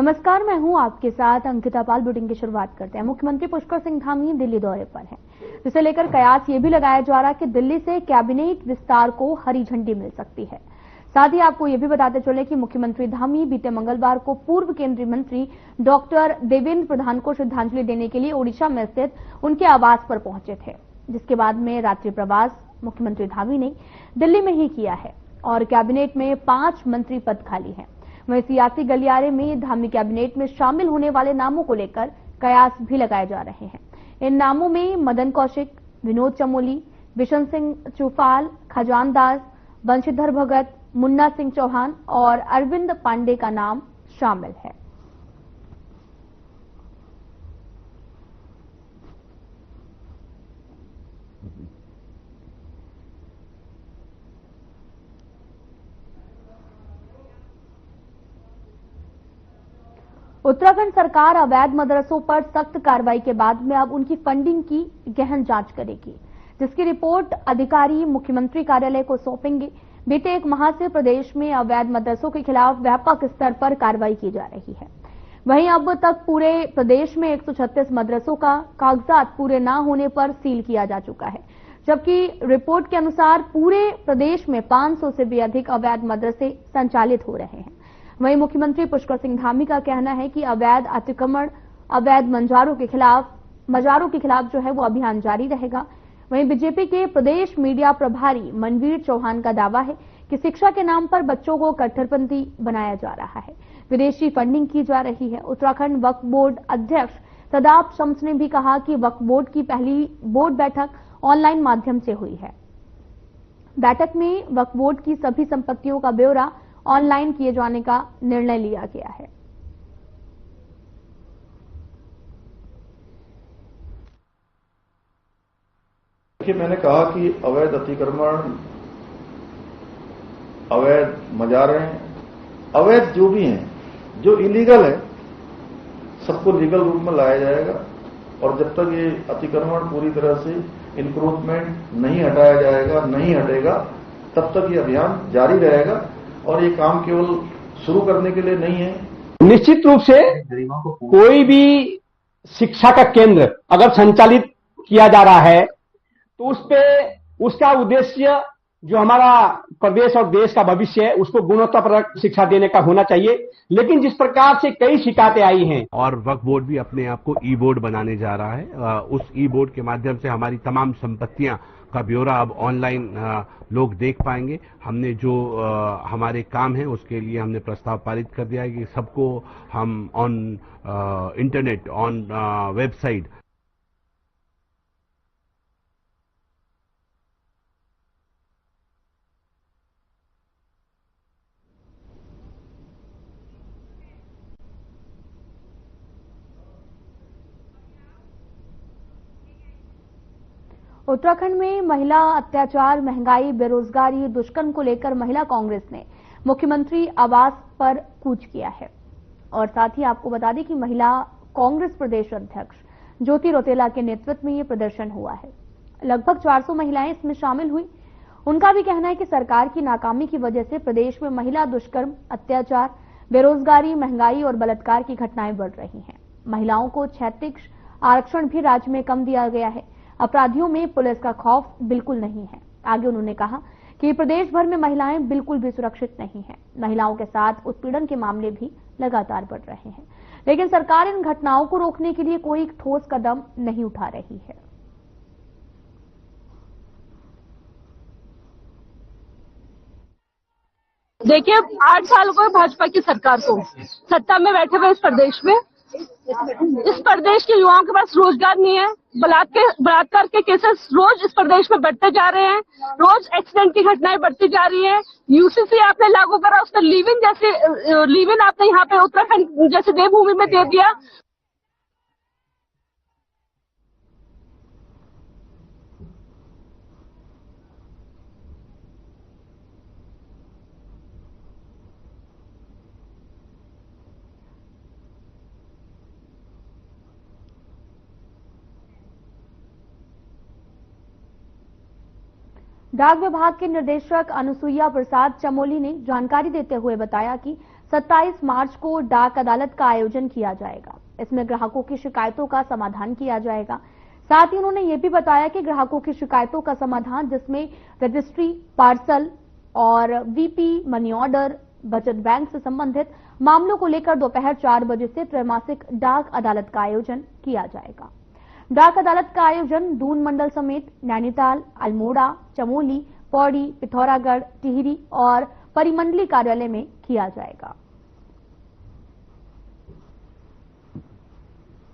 नमस्कार, मैं हूं आपके साथ अंकिता पाल। बुलेटिन की शुरुआत करते हैं। मुख्यमंत्री पुष्कर सिंह धामी दिल्ली दौरे पर हैं, जिसे लेकर कयास ये भी लगाया जा रहा है कि दिल्ली से कैबिनेट विस्तार को हरी झंडी मिल सकती है। साथ ही आपको ये भी बताते चले कि मुख्यमंत्री धामी बीते मंगलवार को पूर्व केंद्रीय मंत्री डॉक्टर देवेंद्र प्रधान को श्रद्धांजलि देने के लिए ओडिशा में स्थित उनके आवास पर पहुंचे थे, जिसके बाद में रात्रि प्रवास मुख्यमंत्री धामी ने दिल्ली में ही किया है और कैबिनेट में 5 मंत्री पद खाली हैं। वहीं सियासी गलियारे में धामी कैबिनेट में शामिल होने वाले नामों को लेकर कयास भी लगाए जा रहे हैं। इन नामों में मदन कौशिक, विनोद चमोली, बिशन सिंह चुफाल, खजान दास, बंशीधर भगत, मुन्ना सिंह चौहान और अरविंद पांडे का नाम शामिल है। उत्तराखंड सरकार अवैध मदरसों पर सख्त कार्रवाई के बाद में अब उनकी फंडिंग की गहन जांच करेगी, जिसकी रिपोर्ट अधिकारी मुख्यमंत्री कार्यालय को सौंपेंगे। बीते 1 माह से प्रदेश में अवैध मदरसों के खिलाफ व्यापक स्तर पर कार्रवाई की जा रही है। वहीं अब तक पूरे प्रदेश में 136 मदरसों का कागजात पूरे न होने पर सील किया जा चुका है, जबकि रिपोर्ट के अनुसार पूरे प्रदेश में 500 से भी अधिक अवैध मदरसे संचालित हो रहे हैं। वहीं मुख्यमंत्री पुष्कर सिंह धामी का कहना है कि अवैध अतिक्रमण, अवैध मजारों के खिलाफ जो है वो अभियान जारी रहेगा। वहीं बीजेपी के प्रदेश मीडिया प्रभारी मनवीर चौहान का दावा है कि शिक्षा के नाम पर बच्चों को कट्टरपंथी बनाया जा रहा है, विदेशी फंडिंग की जा रही है। उत्तराखंड वक्फ बोर्ड अध्यक्ष सदाब शम्स ने भी कहा कि वक्फ बोर्ड की पहली बोर्ड बैठक ऑनलाइन माध्यम से हुई है। बैठक में वक्फ बोर्ड की सभी संपत्तियों का ब्यौरा ऑनलाइन किए जाने का निर्णय लिया गया है। मैंने कहा कि अवैध अतिक्रमण, अवैध मजारें, अवैध जो भी हैं, जो इलीगल है, सबको लीगल रूप में लाया जाएगा। और जब तक ये अतिक्रमण पूरी तरह से इंक्रोचमेंट नहीं हटाया जाएगा, नहीं हटेगा, तब तक ये अभियान जारी रहेगा। और ये काम केवल शुरू करने के लिए नहीं है। निश्चित रूप से कोई भी शिक्षा का केंद्र अगर संचालित किया जा रहा है तो उस पे उसका उद्देश्य जो हमारा प्रदेश और देश का भविष्य है उसको गुणवत्तापूर्ण शिक्षा देने का होना चाहिए। लेकिन जिस प्रकार से कई शिकायतें आई हैं और वक्फ बोर्ड भी अपने आप को ई बोर्ड बनाने जा रहा है, उस ई बोर्ड के माध्यम से हमारी तमाम संपत्तियां का ब्यौरा अब ऑनलाइन लोग देख पाएंगे। हमने जो हमारे काम है उसके लिए हमने प्रस्ताव पारित कर दिया है कि सबको हम on internet, on website Uttarakhand में महिला अत्याचार, महंगाई, बेरोजगारी, दुष्कर्म को लेकर महिला कांग्रेस ने मुख्यमंत्री आवास पर कूच किया है। और साथ ही आपको बता दें कि महिला कांग्रेस प्रदेश अध्यक्ष ज्योति रौतेला के नेतृत्व में ये प्रदर्शन हुआ है। लगभग 400 महिलाएं इसमें शामिल हुई। उनका भी कहना है कि सरकार की नाकामी की वजह से प्रदेश में महिला दुष्कर्म, अत्याचार, बेरोजगारी, महंगाई और बलात्कार की घटनाएं बढ़ रही हैं। महिलाओं को क्षैतिज आरक्षण भी राज्य में कम दिया गया है। अपराधियों में पुलिस का खौफ बिल्कुल नहीं है। आगे उन्होंने कहा कि प्रदेश भर में महिलाएं बिल्कुल भी सुरक्षित नहीं हैं। महिलाओं के साथ उत्पीड़न के मामले भी लगातार बढ़ रहे हैं, लेकिन सरकार इन घटनाओं को रोकने के लिए कोई ठोस कदम नहीं उठा रही है। देखिए, 8 साल को भाजपा की सरकार को सत्ता में बैठे हुए इस प्रदेश के युवाओं के पास रोजगार नहीं है। बलात्कार के केसेस रोज इस प्रदेश में बढ़ते जा रहे हैं। रोज एक्सीडेंट की घटनाएं बढ़ती जा रही हैं। यूसीसी आपने लागू करा, उसका लीव इन आपने यहाँ पे उत्तराखंड जैसे देवभूमि में दे दिया। डाक विभाग के निदेशक अनुसुईया प्रसाद चमोली ने जानकारी देते हुए बताया कि 27 मार्च को डाक अदालत का आयोजन किया जाएगा। इसमें ग्राहकों की शिकायतों का समाधान किया जाएगा। साथ ही उन्होंने ये भी बताया कि ग्राहकों की शिकायतों का समाधान, जिसमें रजिस्ट्री, पार्सल और वीपी, मनी ऑर्डर, बचत बैंक से संबंधित मामलों को लेकर दोपहर 4 बजे से त्रैमासिक डाक अदालत का आयोजन किया जाएगा। डाक अदालत का आयोजन दून मंडल समेत नैनीताल, अल्मोड़ा, चमोली, पौड़ी, पिथौरागढ़, टिहरी और परिमंडली कार्यालय में किया जाएगा।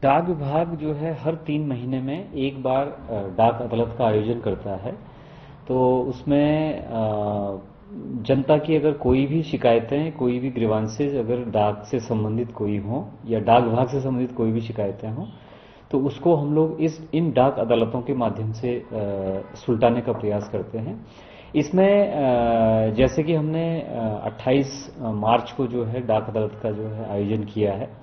डाक विभाग जो है हर 3 महीने में एक बार डाक अदालत का आयोजन करता है। तो उसमें जनता की अगर कोई भी शिकायतें, कोई भी ग्रीवांसेज अगर डाक से संबंधित कोई हो या डाक विभाग से संबंधित कोई भी शिकायतें हों, तो उसको हम लोग इन डाक अदालतों के माध्यम से सुलटाने का प्रयास करते हैं। इसमें जैसे कि हमने 28 मार्च को जो है डाक अदालत का जो है आयोजन किया है।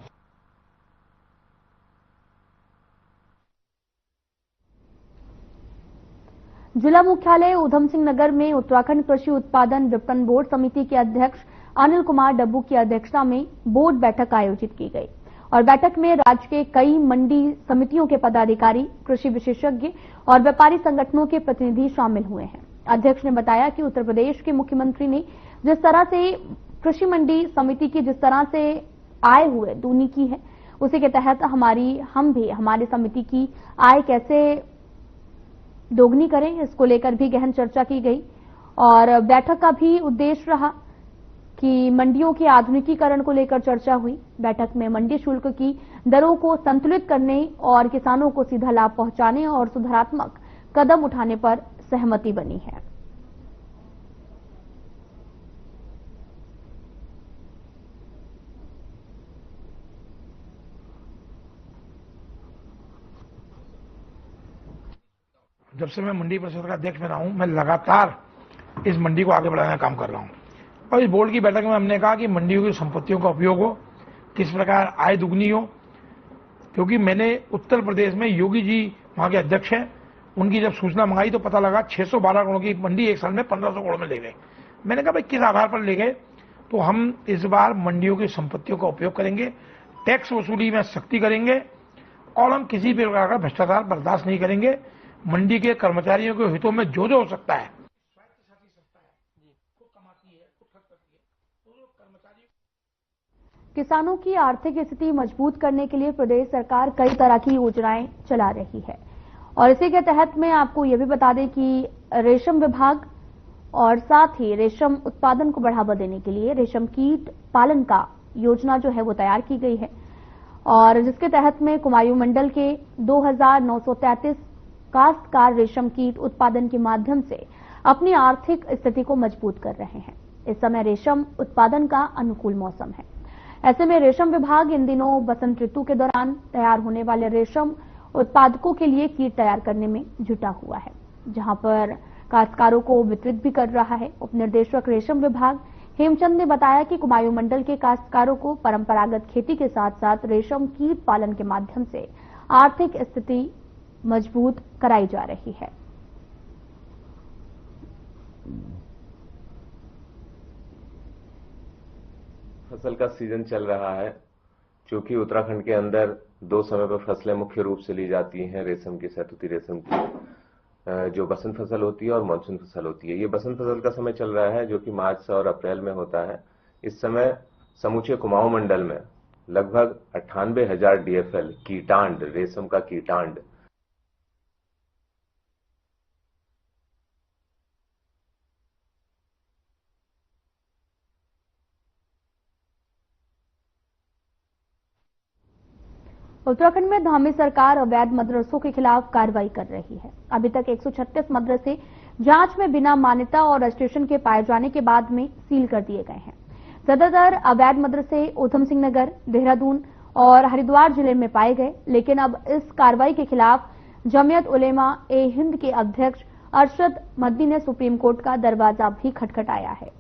जिला मुख्यालय ऊधम सिंह नगर में उत्तराखंड कृषि उत्पादन विपणन बोर्ड समिति के अध्यक्ष अनिल कुमार डब्बू की अध्यक्षता में बोर्ड बैठक आयोजित की गई और बैठक में राज्य के कई मंडी समितियों के पदाधिकारी, कृषि विशेषज्ञ और व्यापारी संगठनों के प्रतिनिधि शामिल हुए हैं। अध्यक्ष ने बताया कि उत्तर प्रदेश के मुख्यमंत्री ने जिस तरह से कृषि मंडी समिति की जिस तरह से आय हुए दूनी की है, उसी के तहत हमारी समिति की आय कैसे दोगुनी करें, इसको लेकर भी गहन चर्चा की गई। और बैठक का भी उद्देश्य रहा कि मंडियों के आधुनिकीकरण को लेकर चर्चा हुई। बैठक में मंडी शुल्क की दरों को संतुलित करने और किसानों को सीधा लाभ पहुंचाने और सुधारात्मक कदम उठाने पर सहमति बनी है। जब से मैं मंडी परिषद का अध्यक्ष में रहा हूं, मैं लगातार इस मंडी को आगे बढ़ाने का काम कर रहा हूं। और इस बोर्ड की बैठक में हमने कहा कि मंडियों की संपत्तियों का उपयोग हो, किस प्रकार आय दुगनी हो। क्योंकि मैंने उत्तर प्रदेश में योगी जी वहां के अध्यक्ष हैं, उनकी जब सूचना मंगाई तो पता लगा 612 करोड़ की मंडी एक साल में 1500 करोड़ में ले गए। मैंने कहा भाई किस आधार पर ले गए, तो हम इस बार मंडियों की संपत्तियों का उपयोग करेंगे, टैक्स वसूली में सख्ती करेंगे और हम किसी भी प्रकार का भ्रष्टाचार बर्दाश्त नहीं करेंगे। मंडी के कर्मचारियों के हितों में जो हो सकता है, किसानों की आर्थिक स्थिति मजबूत करने के लिए प्रदेश सरकार कई तरह की योजनाएं चला रही है और इसी के तहत मैं आपको यह भी बता दें कि रेशम विभाग और साथ ही रेशम उत्पादन को बढ़ावा देने के लिए रेशम कीट पालन का योजना जो है वो तैयार की गई है और जिसके तहत में कुमायूं मंडल के 2933 काश्तकार रेशम कीट उत्पादन के माध्यम से अपनी आर्थिक स्थिति को मजबूत कर रहे हैं। इस समय रेशम उत्पादन का अनुकूल मौसम है। ऐसे में रेशम विभाग इन दिनों बसंत ऋतु के दौरान तैयार होने वाले रेशम उत्पादकों के लिए कीट तैयार करने में जुटा हुआ है, जहां पर काश्तकारों को वितरित भी कर रहा है। उप निदेशक रेशम विभाग हेमचंद ने बताया कि कुमायूं मंडल के काश्तकारों को परंपरागत खेती के साथ साथ रेशम कीट पालन के माध्यम से आर्थिक स्थिति मजबूत कराई जा रही है। फसल का सीजन चल रहा है, क्योंकि उत्तराखंड के अंदर 2 समय पर फसलें मुख्य रूप से ली जाती हैं, रेशम की, शहतूती रेशम की, जो बसंत फसल होती है और मानसून फसल होती है। ये बसंत फसल का समय चल रहा है जो कि मार्च और अप्रैल में होता है। इस समय समूचे कुमाऊं मंडल में लगभग 98,000 DFL कीटांड, रेशम का कीटांड उत्तराखंड में धामी सरकार अवैध मदरसों के खिलाफ कार्रवाई कर रही है। अभी तक 136 मदरसे जांच में बिना मान्यता और रजिस्ट्रेशन के पाए जाने के बाद में सील कर दिए गए हैं। ज्यादातर अवैध मदरसे ऊधम सिंह नगर, देहरादून और हरिद्वार जिले में पाए गए, लेकिन अब इस कार्रवाई के खिलाफ जमियत उलेमा ए हिंद के अध्यक्ष अरशद मदनी ने सुप्रीम कोर्ट का दरवाजा भी खटखटाया है।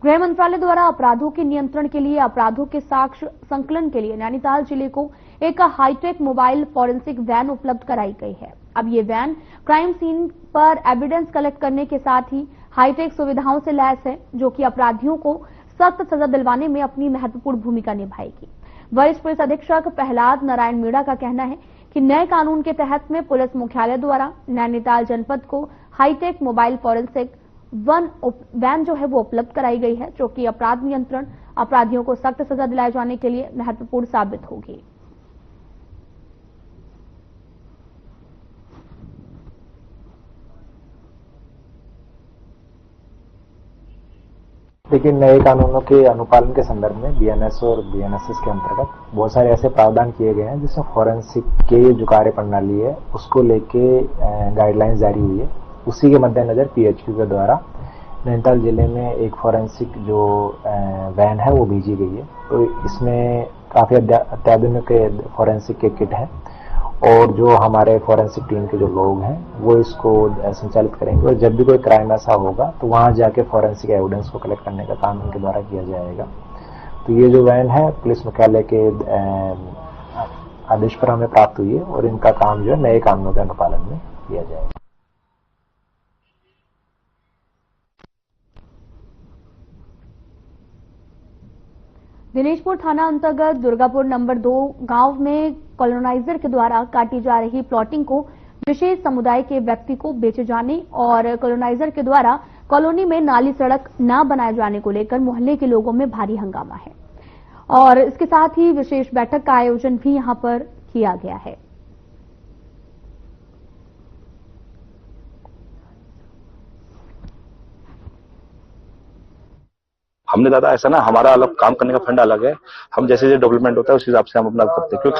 गृह मंत्रालय द्वारा अपराधों के नियंत्रण के लिए अपराधों के साक्ष्य संकलन के लिए नैनीताल जिले को एक हाईटेक मोबाइल फॉरेंसिक वैन उपलब्ध कराई गई है। अब ये वैन क्राइम सीन पर एविडेंस कलेक्ट करने के साथ ही हाईटेक सुविधाओं से लैस है, जो कि अपराधियों को सख्त सजा दिलवाने में अपनी महत्वपूर्ण भूमिका निभाएगी। वरिष्ठ पुलिस अधीक्षक प्रहलाद नारायण मीणा का कहना है कि नए कानून के तहत में पुलिस मुख्यालय द्वारा नैनीताल जनपद को हाईटेक मोबाइल फॉरेंसिक वैन जो है वो उपलब्ध कराई गई है, जो कि अपराध नियंत्रण, अपराधियों को सख्त सजा दिलाए जाने के लिए महत्वपूर्ण साबित होगी। लेकिन नए कानूनों के अनुपालन के संदर्भ में बीएनएस और बीएनएसएस के अंतर्गत बहुत सारे ऐसे प्रावधान किए गए हैं जिसमें फॉरेंसिक के जो कार्य प्रणाली है उसको लेके गाइडलाइंस जारी हुई है। उसी के मद्देनजर पीएचक्यू के द्वारा नैनीताल जिले में एक फॉरेंसिक जो वैन है वो भेजी गई है। तो इसमें काफी अत्याधुनिक फॉरेंसिक के किट है और जो हमारे फॉरेंसिक टीम के जो लोग हैं वो इसको संचालित करेंगे और जब भी कोई क्राइम ऐसा होगा तो वहां जाके फॉरेंसिक एविडेंस को कलेक्ट करने का काम इनके द्वारा किया जाएगा। तो ये जो वैन है पुलिस मुख्यालय के आदेश पर हमें प्राप्त हुई है और इनका काम जो है नए कानूनों के अनुपालन में किया जाएगा। दिनेशपुर थाना अंतर्गत दुर्गापुर नंबर 2 गांव में कॉलोनाइजर के द्वारा काटी जा रही प्लॉटिंग को विशेष समुदाय के व्यक्ति को बेचे जाने और कॉलोनाइजर के द्वारा कॉलोनी में नाली सड़क न बनाए जाने को लेकर मोहल्ले के लोगों में भारी हंगामा है और इसके साथ ही विशेष बैठक का आयोजन भी यहां पर किया गया है। हमने दादा ऐसा ना, हमारा अलग काम करने का फंड अलग है। हम जैसे जैसे डेवलपमेंट होता है उस हिसाब से हम अपना करते हैं, क्योंकि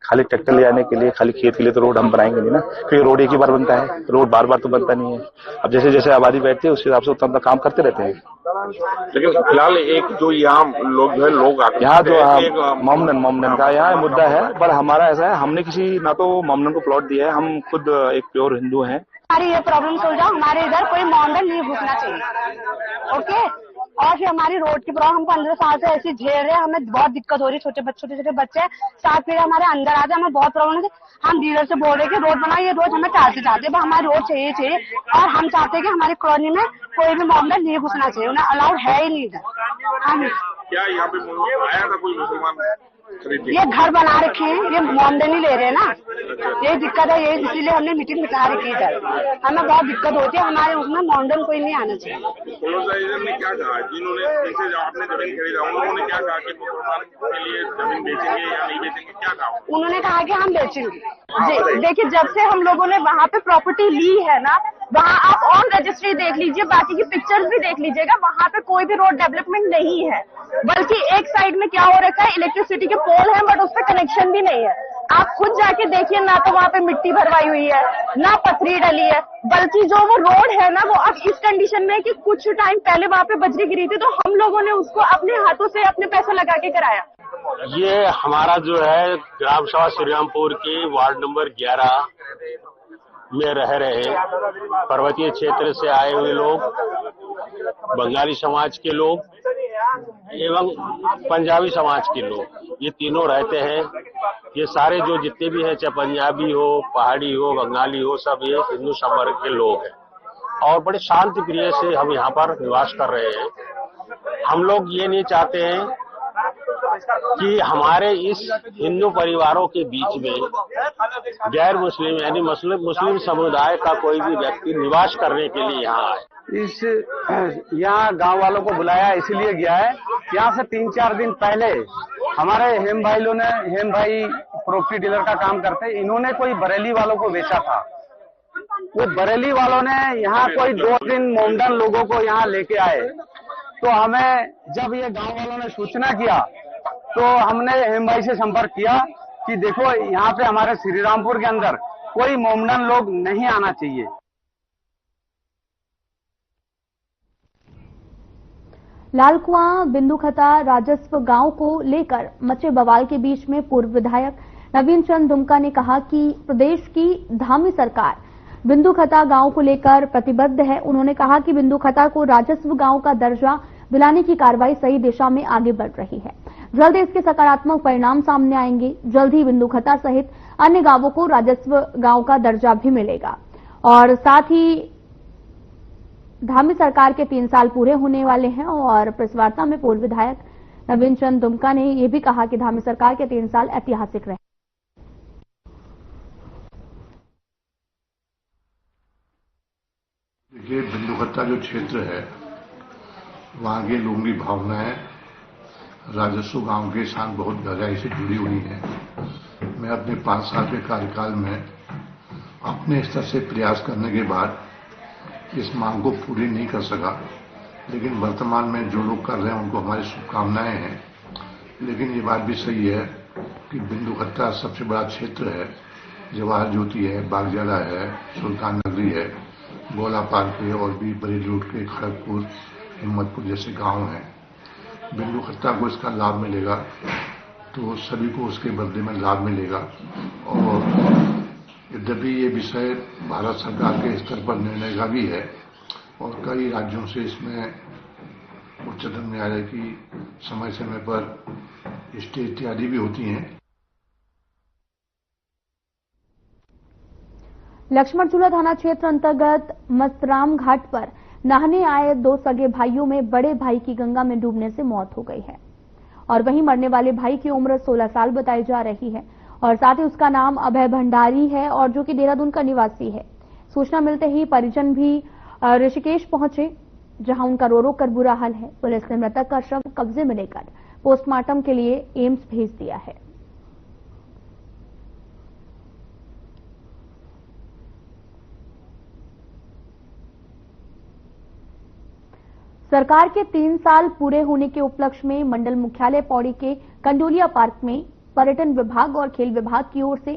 खाली ट्रैक्टर ले जाने के लिए, खाली खेत के लिए तो रोड हम बनाएंगे नहीं ना, क्योंकि रोड एक ही बार बनता है, रोड बार बार तो बनता नहीं है। अब जैसे जैसे आबादी बैठती है उस हिसाब से उतना काम करते रहते हैं। लेकिन फिलहाल एक जो यहाँ लोग जो है यहाँ जो मोमडन का यहाँ मुद्दा है, पर हमारा ऐसा है, हमने किसी ना तो मोमडन को प्लॉट दिया है, हम खुद एक प्योर हिंदू हैं। हमारी ये प्रॉब्लम सुलझाओ, हमारे इधर कोई मोमडन नहीं घुसना चाहिए, ओके। और फिर हमारी रोड की प्रॉब्लम, हम 15 साल से ऐसी झेल रहे हैं, हमें बहुत दिक्कत हो रही है। छोटे बच्चे 7 पीढ़ी हमारे अंदर आते हैं, हमें बहुत प्रॉब्लम है। हम डीलर से बोल रहे हैं कि रोड बनाओ, ये रोड हमें टालते चाहते हैं, हमारी रोड चाहिए और हम चाहते हैं कि हमारी कॉलोनी में कोई भी मोमडन नहीं घुसना चाहिए, उन्हें अलाउड है ही नहीं इधर। क्या यहाँ पे आया था कोई मुसलमान? ये घर बना रखे हैं, ये मोमडन ही ले रहे हैं ना, ये दिक्कत है, ये इसीलिए हमने मीटिंग बिठा रखी है। हमें बहुत दिक्कत होती है, हमारे उसमें मोमडन कोई नहीं आना चाहिए। ने क्या कहा, जिन्होंने आपने जमीन खरीदा उन्होंने क्या कहा कि मुसलमान के लिए जमीन बेचेंगे या नहीं बेचेंगे, क्या कहा? उन्होंने कहा कि हम बेचेंगे। जी देखिए, जब से हम लोगों ने वहाँ पे प्रॉपर्टी ली है ना, वहाँ आप ऑन रजिस्ट्री देख लीजिए, बाकी की पिक्चर्स भी देख लीजिएगा, वहाँ पे कोई भी रोड डेवलपमेंट नहीं है, बल्कि एक साइड में क्या हो रखा है, इलेक्ट्रिसिटी के पोल है बट उस पर कनेक्शन भी नहीं है। आप खुद जाके देखिए ना, तो वहाँ पे मिट्टी भरवाई हुई है, ना पथरी डली है, बल्कि जो वो रोड है ना वो अब इस कंडीशन में है कि कुछ टाइम पहले वहाँ पे बजरी गिरी थी, तो हम लोगों ने उसको अपने हाथों से अपने पैसे लगा के कराया। ये हमारा जो है ग्राम सभा श्रीरामपुर की वार्ड नंबर 11 में रह रहे पर्वतीय क्षेत्र से आए हुए लोग, बंगाली समाज के लोग एवं पंजाबी समाज के लोग, ये तीनों रहते हैं। ये सारे जो जितने भी हैं, चाहे पंजाबी हो, पहाड़ी हो, बंगाली हो, सब ये हिंदू संवर्ग के लोग हैं और बड़े शांति प्रिय से हम यहाँ पर निवास कर रहे हैं। हम लोग ये नहीं चाहते हैं कि हमारे इस हिंदू परिवारों के बीच में गैर मुस्लिम यानी मुस्लिम समुदाय का कोई भी व्यक्ति निवास करने के लिए यहाँ आए। यहाँ गांव वालों को बुलाया इसलिए गया है, यहाँ से 3-4 दिन पहले हमारे हेम भाई प्रॉपर्टी डीलर का काम करते, इन्होंने कोई बरेली वालों को बेचा था। वो बरेली वालों ने यहाँ कोई 2-3 मोमडन लोगों को यहाँ लेके आए, तो हमें जब ये गांव वालों ने सूचना किया तो हमने हेम भाई से संपर्क किया कि देखो यहाँ पे हमारे श्रीरामपुर के अंदर कोई मोमडन लोग नहीं आना चाहिए। लालकुआं बिंदुखता राजस्व गांव को लेकर मचे बवाल के बीच में पूर्व विधायक नवीन चंद दुमका ने कहा कि प्रदेश की धामी सरकार बिंदुखता गांव को लेकर प्रतिबद्ध है। उन्होंने कहा कि बिंदुखता को राजस्व गांव का दर्जा दिलाने की कार्रवाई सही दिशा में आगे बढ़ रही है। जल्द इसके सकारात्मक परिणाम सामने आएंगे। जल्द ही बिंदुखत्ता सहित अन्य गांवों को राजस्व गांव का दर्जा भी मिलेगा। और साथ ही धामी सरकार के 3 साल पूरे होने वाले हैं और प्रेस वार्ता में पूर्व विधायक नवीन चंद दुमका ने यह भी कहा कि धामी सरकार के 3 साल ऐतिहासिक रहे। देखिए, बिंदुखत्ता जो क्षेत्र है वहां के लोगों की भावनाएं राजस्व गांव के साथ बहुत गहराई से जुड़ी हुई हैं। मैं अपने 5 साल के कार्यकाल में अपने स्तर से प्रयास करने के बाद इस मांग को पूरी नहीं कर सका, लेकिन वर्तमान में जो लोग कर रहे हैं उनको हमारी शुभकामनाएं हैं। लेकिन ये बात भी सही है कि बिंदुखत्ता सबसे बड़ा क्षेत्र है। जवाहर ज्योति है, बागजारा है, सुल्तान नगरी है, गोला पार्क है और भी बड़ी रोड के खड़गपुर, हिम्मतपुर जैसे गांव हैं। बिंदुखत्ता को इसका लाभ मिलेगा तो सभी को उसके बदले में लाभ मिलेगा। और यद्यपि ये विषय भारत सरकार के स्तर पर निर्णय का भी है और कई राज्यों से इसमें उच्चतम न्यायालय की समय समय पर स्टे इत्यादि भी होती हैं। लक्ष्मण झूला थाना क्षेत्र अंतर्गत मस्तराम घाट पर नहाने आए 2 सगे भाइयों में बड़े भाई की गंगा में डूबने से मौत हो गई है और वहीं मरने वाले भाई की उम्र 16 साल बताई जा रही है और साथ ही उसका नाम अभय भंडारी है और जो कि देहरादून का निवासी है। सूचना मिलते ही परिजन भी ऋषिकेश पहुंचे, जहां उनका रो रो कर बुरा हाल है। पुलिस ने मृतक का शव कब्जे में लेकर पोस्टमार्टम के लिए एम्स भेज दिया है। सरकार के 3 साल पूरे होने के उपलक्ष्य में मंडल मुख्यालय पौड़ी के कंडोलिया पार्क में पर्यटन विभाग और खेल विभाग की ओर से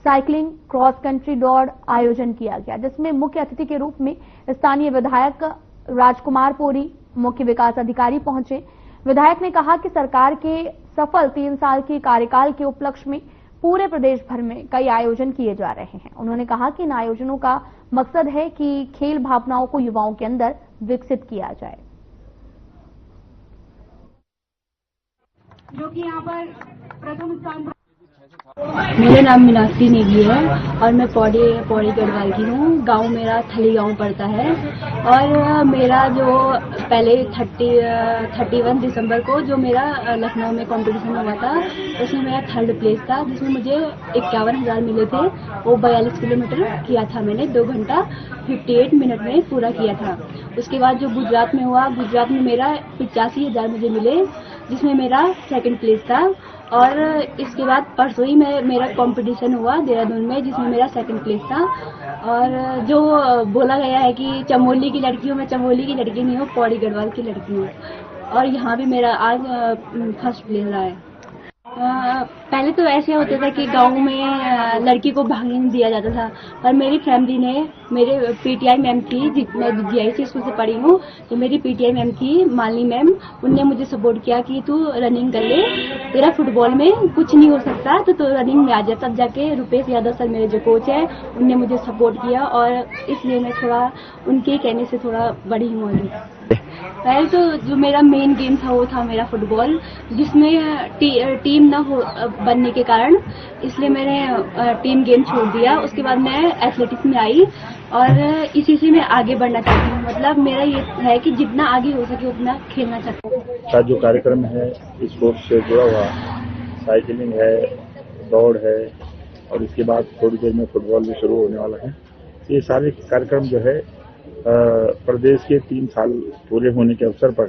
साइकिलिंग क्रॉस कंट्री दौड़ आयोजन किया गया, जिसमें मुख्य अतिथि के रूप में स्थानीय विधायक राजकुमार पोरी मुख्य विकास अधिकारी पहुंचे। विधायक ने कहा कि सरकार के सफल 3 साल के कार्यकाल के उपलक्ष्य में पूरे प्रदेश भर में कई आयोजन किए जा रहे हैं। उन्होंने कहा कि इन आयोजनों का मकसद है कि खेल भावनाओं को युवाओं के अंदर विकसित किया जाए। जो कि यहाँ पर प्रथम स्थान। मेरा नाम मीनाक्षी नेगी है और मैं पौड़ी गढ़वाल की हूँ। गांव मेरा थली गांव पड़ता है और मेरा जो पहले 31 दिसंबर को जो मेरा लखनऊ में कंपटीशन हुआ था उसमें मेरा 3rd प्लेस था, जिसमें मुझे 51,000 मिले थे। वो 42 किलोमीटर किया था मैंने, 2 घंटा 58 मिनट में पूरा किया था। उसके बाद जो गुजरात में हुआ, गुजरात में मेरा 85,000 मुझे मिले, जिसमें मेरा 2nd प्लेस था। और इसके बाद परसों ही मेरा कंपटीशन हुआ देहरादून में, जिसमें मेरा 2nd प्लेस था। और जो बोला गया है कि चमोली की लड़की हूँ, मैं चमोली की लड़की नहीं हूँ, पौड़ी गढ़वाल की लड़की हूँ। और यहाँ भी मेरा आज 1st प्लेस रहा है। पहले तो ऐसे होता था कि गांव में लड़की को भागने नहीं दिया जाता था, पर मेरी फैमिली ने, मेरे पीटीआई मैम थी, मैं जीआईसी स्कूल से पढ़ी हूँ, तो मेरी पीटीआई मैम थी मालिनी मैम, उनने मुझे सपोर्ट किया कि तू रनिंग कर ले, तेरा फुटबॉल में कुछ नहीं हो सकता तो तू रनिंग में आ जा। तब जाके रुपेश यादव सर मेरे जो कोच है उनने मुझे सपोर्ट किया और इसलिए मैं थोड़ा उनके कहने से थोड़ा बड़ी हूँ। पहले तो जो मेरा मेन गेम था वो था मेरा फुटबॉल, जिसमें टीम न हो बनने के कारण इसलिए मैंने टीम गेम छोड़ दिया। उसके बाद मैं एथलेटिक्स में आई और इसी से मैं आगे बढ़ना चाहती हूँ। मतलब मेरा ये है कि जितना आगे हो सके उतना खेलना चाहती हूँ। जो कार्यक्रम है स्पोर्ट्स से जुड़ा हुआ, साइकिलिंग है, दौड़ है और इसके बाद थोड़ी देर में फुटबॉल भी शुरू होने वाला है। ये सारे कार्यक्रम जो है प्रदेश के 3 साल पूरे होने के अवसर पर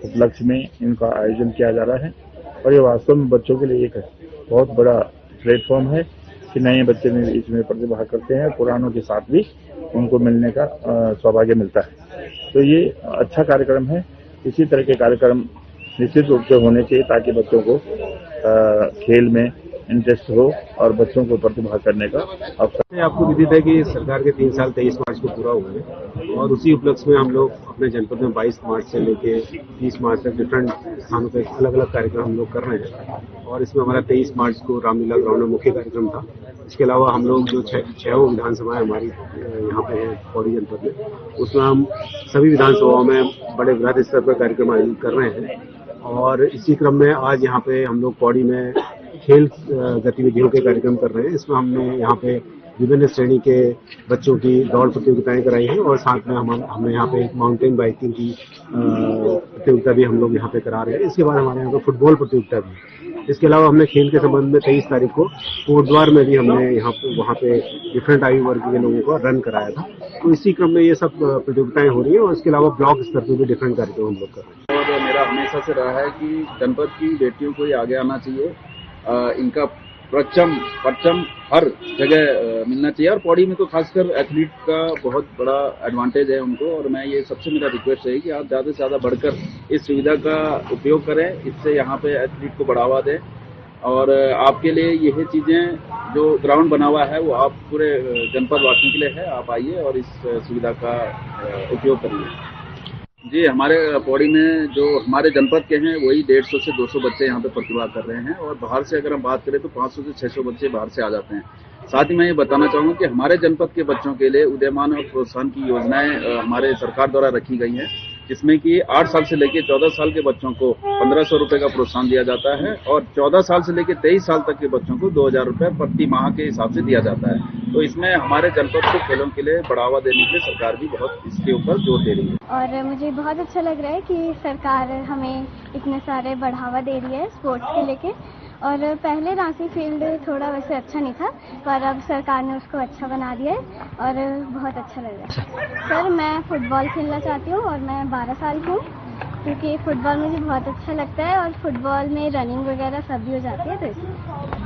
उपलक्ष्य में इनका आयोजन किया जा रहा है और ये वास्तव में बच्चों के लिए एक बहुत बड़ा प्लेटफॉर्म है कि नए बच्चे में इसमें प्रतिभाग करते हैं, पुरानों के साथ भी उनको मिलने का सौभाग्य मिलता है। तो ये अच्छा कार्यक्रम है। इसी तरह के कार्यक्रम निश्चित रूप से होने चाहिए ताकि बच्चों को खेल में इंटरेस्ट हो और बच्चों को प्रतिभाग करने का अवसर। आपको विदित है कि सरकार के 3 साल 23 मार्च को पूरा हुए हैं और उसी उपलक्ष्य में हम लोग अपने जनपद में 22 मार्च से लेके 30 मार्च तक डिफरेंट स्थानों पे अलग अलग कार्यक्रम हम लोग कर रहे हैं। और इसमें हमारा 23 मार्च को रामलीला ग्राउंड में मुख्य कार्यक्रम था इसके अलावा हम लोग जो छह विधानसभाएं हमारी यहाँ पे है पौड़ी जनपद में, उसमें हम सभी विधानसभाओं में बड़े वृहद स्तर पर कार्यक्रम आयोजित कर रहे हैं। और इसी क्रम में आज यहाँ पे हम लोग पौड़ी में खेल गतिविधियों के कार्यक्रम कर रहे हैं। इसमें हमने यहाँ पे विभिन्न श्रेणी के बच्चों की दौड़ प्रतियोगिताएं कराई हैं और साथ में हमने यहाँ पे एक माउंटेन बाइकिंग की प्रतियोगिता भी हम लोग यहाँ पे करा रहे हैं। इसके बाद हमारे यहाँ पे फुटबॉल प्रतियोगिता भी। इसके अलावा हमने खेल के संबंध में 23 तारीख को कोटद्वार में भी हमने वहाँ पे डिफरेंट आयु वर्ग के लोगों को रन कराया था। तो इसी क्रम में ये सब प्रतियोगिताएं हो रही है और इसके अलावा ब्लॉक स्तर पर भी डिफरेंट कार्यक्रम हम लोग कर रहे हैं। और मेरा हमेशा से रहा है कि जनपद की बेटियों को ही आगे आना चाहिए, इनका परचम हर जगह मिलना चाहिए। और पौड़ी में तो खासकर एथलीट का बहुत बड़ा एडवांटेज है उनको, और मैं ये सबसे मेरा रिक्वेस्ट है कि आप ज़्यादा से ज़्यादा बढ़कर इस सुविधा का उपयोग करें, इससे यहाँ पे एथलीट को बढ़ावा दें। और आपके लिए यही चीज़ें जो ग्राउंड बना हुआ है वो आप पूरे जनपद वासियों के लिए है, आप आइए और इस सुविधा का उपयोग करिए। जी, हमारे पौड़ी में जो हमारे जनपद के हैं वही 150 से 200 बच्चे यहाँ पे प्रतिभा कर रहे हैं, और बाहर से अगर हम बात करें तो 500 से 600 बच्चे बाहर से आ जाते हैं। साथ ही मैं ये बताना चाहूँगा कि हमारे जनपद के बच्चों के लिए उदयमान और प्रोत्साहन की योजनाएं हमारे सरकार द्वारा रखी गई हैं, जिसमें कि 8 साल से लेकर 14 साल के बच्चों को 1500 रुपये का प्रोत्साहन दिया जाता है, और 14 साल से लेकर 23 साल तक के बच्चों को 2000 रुपये प्रति माह के हिसाब से दिया जाता है। तो इसमें हमारे जनपद को खेलों के लिए बढ़ावा देने के लिए सरकार भी बहुत इसके ऊपर जोर दे रही है। और मुझे बहुत अच्छा लग रहा है कि सरकार हमें इतने सारे बढ़ावा दे रही है स्पोर्ट्स के लेके। और पहले रांची फील्ड थोड़ा वैसे अच्छा नहीं था, पर अब सरकार ने उसको अच्छा बना दिया है और बहुत अच्छा लग रहा है। सर, मैं फुटबॉल खेलना चाहती हूँ और मैं 12 साल की हूँ, क्योंकि फुटबॉल मुझे बहुत अच्छा लगता है और फुटबॉल में रनिंग वगैरह सब भी हो जाती है। तो इसलिए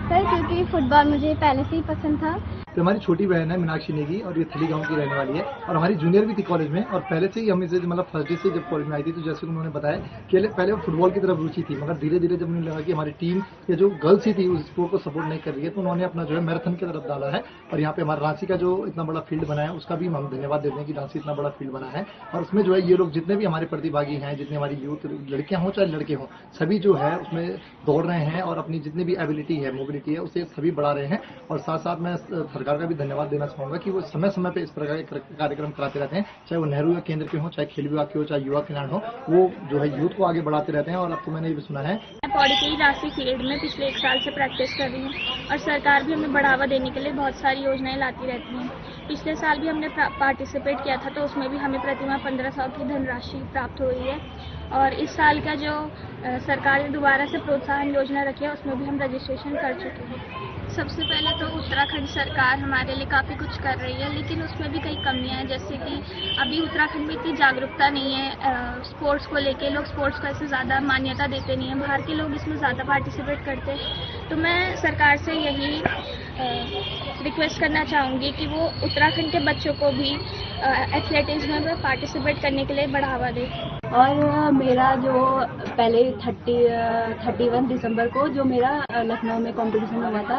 सर, क्योंकि फुटबॉल मुझे पहले से ही पसंद था। तो हमारी छोटी बहन है मीनाक्षी नेगी, और ये थली गांव की रहने वाली है, और हमारी जूनियर भी थी कॉलेज में। और पहले से ही हम इसे मतलब फर्स्ट डे से जब कॉलेज में आई थी तो जैसे उन्होंने बताया कि पहले वो फुटबॉल की तरफ रुचि थी, मगर धीरे धीरे जब उन्हें लगा कि हमारी टीम या जो गर्ल्स ही थी उस स्पोर्ट को सपोर्ट नहीं कर रही है, तो उन्होंने अपना जो है मैराथन की तरफ डाला है। और यहाँ पे हमारा रांची का जो इतना बड़ा फील्ड बना है उसका भी हम धन्यवाद देते हैं कि रांची इतना बड़ा फील्ड बना है। और उसमें जो है ये लोग जितने भी हमारे प्रतिभागी हैं, जितने हमारी यूथ लड़कियां हों चाहे लड़के हों, सभी जो है उसमें दौड़ रहे हैं और अपनी जितनी भी एबिलिटी है, मोबिलिटी है, उसे सभी बढ़ा रहे हैं। और साथ साथ मैं सरकार का भी धन्यवाद देना चाहूंगा कि वो समय समय पे इस प्रकार के कार्यक्रम कराते रहते हैं, चाहे वो नेहरू केंद्र के हो, चाहे खेल विभाग के हो, चाहे युवा कल्याण हो, वो जो है यूथ को आगे बढ़ाते रहते हैं। और अब तो मैंने ये भी सुना है, मैं पौड़ी के ही रांची फील्ड में पिछले 1 साल से प्रैक्टिस कर रही हूँ, और सरकार भी हमें बढ़ावा देने के लिए बहुत सारी योजनाएं लाती रहती हैं। पिछले साल भी हमने पार्टिसिपेट किया था, तो उसमें भी हमें प्रतिमाह 1500 की धनराशि प्राप्त हुई है। और इस साल का जो सरकार ने दोबारा से प्रोत्साहन योजना रखी है उसमें भी हम रजिस्ट्रेशन कर चुके हैं। सबसे पहले तो उत्तराखंड सरकार हमारे लिए काफ़ी कुछ कर रही है, लेकिन उसमें भी कई कमियां हैं, जैसे कि अभी उत्तराखंड में इतनी जागरूकता नहीं है स्पोर्ट्स को लेके। लोग स्पोर्ट्स को ऐसे ज़्यादा मान्यता देते नहीं हैं, बाहर के लोग इसमें ज़्यादा पार्टिसिपेट करते हैं। तो मैं सरकार से यही रिक्वेस्ट करना चाहूँगी कि वो उत्तराखंड के बच्चों को भी एथलेटिक्स में पार्टिसिपेट करने के लिए बढ़ावा दे। और मेरा जो पहले 31 दिसंबर को जो मेरा लखनऊ में कंपटीशन हुआ था,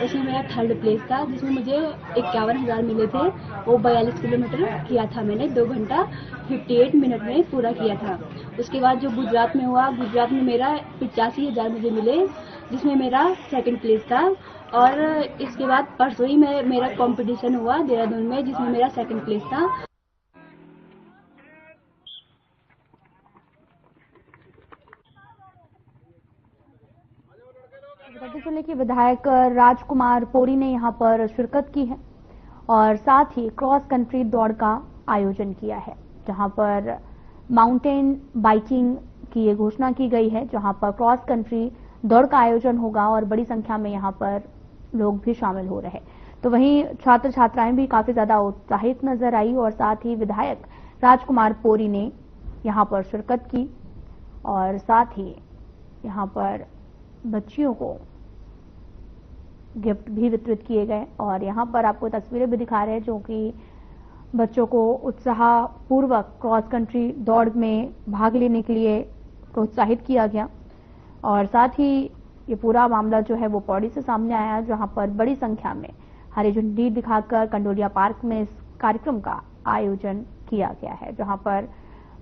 उसमें मेरा 3rd प्लेस था, जिसमें मुझे 51,000 मिले थे। वो 42 किलोमीटर किया था मैंने, 2 घंटा 58 मिनट में पूरा किया था। उसके बाद जो गुजरात में हुआ, गुजरात में मेरा 85,000 मुझे मिले, जिसमें मेरा 2nd प्लेस था। और इसके बाद परसों ही मेरा कंपटीशन हुआ देहरादून में, जिसमें मेरा 2nd प्लेस था। जिले के विधायक राजकुमार पोरी ने यहां पर शिरकत की है और साथ ही क्रॉस कंट्री दौड़ का आयोजन किया है, जहां पर माउंटेन बाइकिंग की ये घोषणा की गई है, जहां पर क्रॉस कंट्री दौड़ का आयोजन होगा और बड़ी संख्या में यहां पर लोग भी शामिल हो रहे। तो वहीं छात्र छात्राएं भी काफी ज्यादा उत्साहित नजर आई और साथ ही विधायक राजकुमार पोरी ने यहां पर शिरकत की और साथ ही यहां पर बच्चियों को गिफ्ट भी वितरित किए गए। और यहां पर आपको तस्वीरें भी दिखा रहे हैं जो कि बच्चों को उत्साहपूर्वक क्रॉस कंट्री दौड़ में भाग लेने के लिए प्रोत्साहित किया गया। और साथ ही ये पूरा मामला जो है वो पौड़ी से सामने आया, जहां पर बड़ी संख्या में हरी झंडी दिखाकर कंडोलिया पार्क में इस कार्यक्रम का आयोजन किया गया है, जहां पर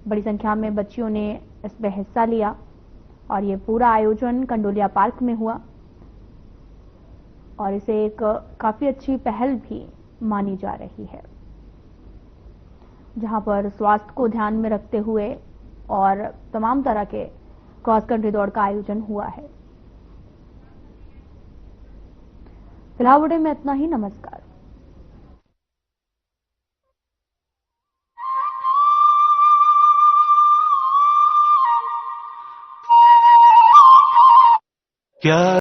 बड़ी संख्या में बच्चियों ने इसमें हिस्सा लिया और ये पूरा आयोजन कंडोलिया पार्क में हुआ। और इसे एक काफी अच्छी पहल भी मानी जा रही है, जहां पर स्वास्थ्य को ध्यान में रखते हुए और तमाम तरह के क्रॉस कंट्री दौड़ का आयोजन हुआ है। फिलहाल वीडियो में इतना ही। नमस्कार। क्या